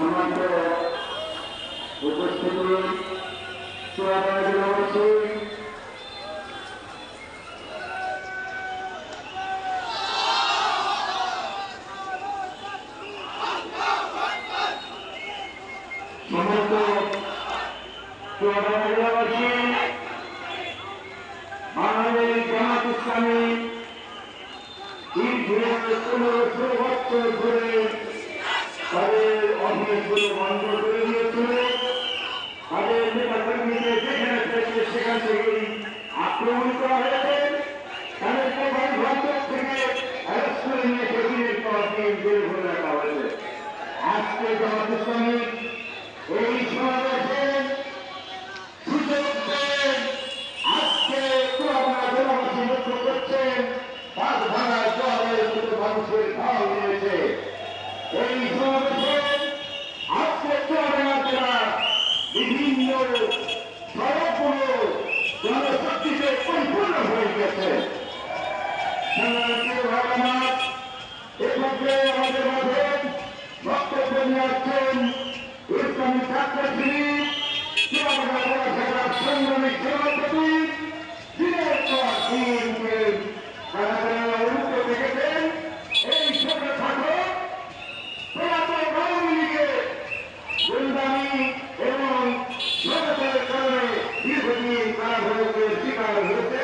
সম্মানিত উপস্থিতি চুয়াডাঙ্গা জেলাবাসী, সম্মানিত চুয়াডাঙ্গা জেলাবাসী, বাংলাদেশ জামাত ইসলামী দীর্ঘ 15 বছর ধরে তাদের অফিসগুলো বন্ধ করে দিয়েছিল। তাদের নেতাকর্মীদের যেখানে থেকে সেখান থেকেই আক্রমণ করা হয়েছে। তাদেরকে বাড়িঘর থেকে অ্যারেস্ট করে নিয়ে সেদিনের পর দিন জেল ভরে রাখা হয়েছে। আজকে জামাত ইসলামী এই সমাবেশে সুযোগ পেয়ে আজকে চুয়াডাঙ্গা জেলাবাসী লক্ষ্য করছেন বাস ভাঙায় জলের মতো মানুষের ঢাল নিয়েছে। এই সমাবেশে আজকে চুয়াডাঙ্গা জেলার বিভিন্ন সড়কগুলো জনশক্তিতে পরিপূর্ণ হয়ে গেছে। এক্ষেত্রে আমাদের মাঝে বক্তব্য নিয়ে আসছেন ইসলামী ছাত্র শিবির চুয়াডাঙ্গা জেলা শাখার সংগ্রামী সভাপতি দিনের পর দিনকে উন্নত দেখেছেন। এই ছোট ছাত্র আওয়ামী লীগের গুন্ডামি এবং সরকারের কারণে দীর্ঘদিন কারাভোগের শিকার হয়েছে।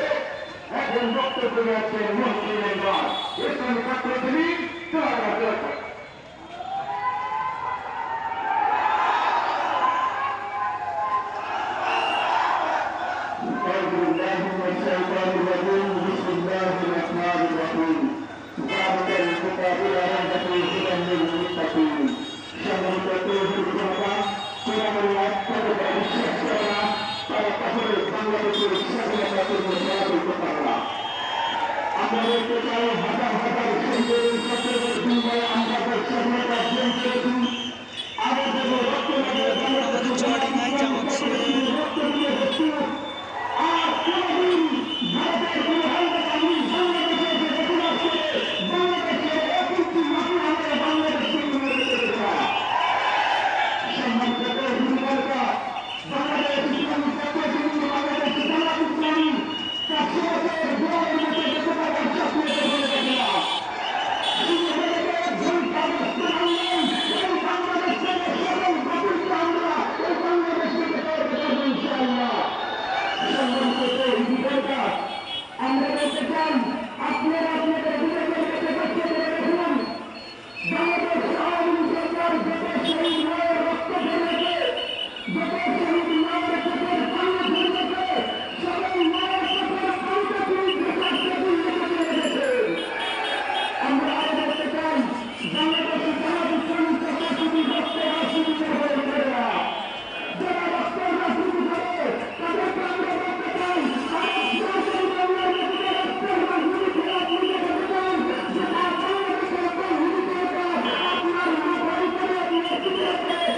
এখন বক্তব্য রাখছেন মন্ত্রী মেম্বার ইসলামী ছাত্র শিবির চুয়াডাঙ্গা জেলা। আমরা দেখতে চাই হাজার হাজার চুয়াডাঙ্গায় জামাত শিবির আমরা বলতে চাই আপনারা আপনাদের বাংলাদেশ আওয়ামী সরকার যত শহীদ মায়ের রক্ত ঝরেছে, যত শহীদ মায়ের চোখের পানি ঝরেছে, সবাই মায়ের চোখের পানিটা তুই দেখার টেবিল রেখে রেখেছে। আমরা আরো বলতে চাই বাংলাদেশে জামাত ইসলামী ছাত্র শিবির রক্ত রাজনীতি হয়ে পড়ে না। যারা রক্ত রাজনীতি করে তাদেরকে আমরা বলতে চাই আপনার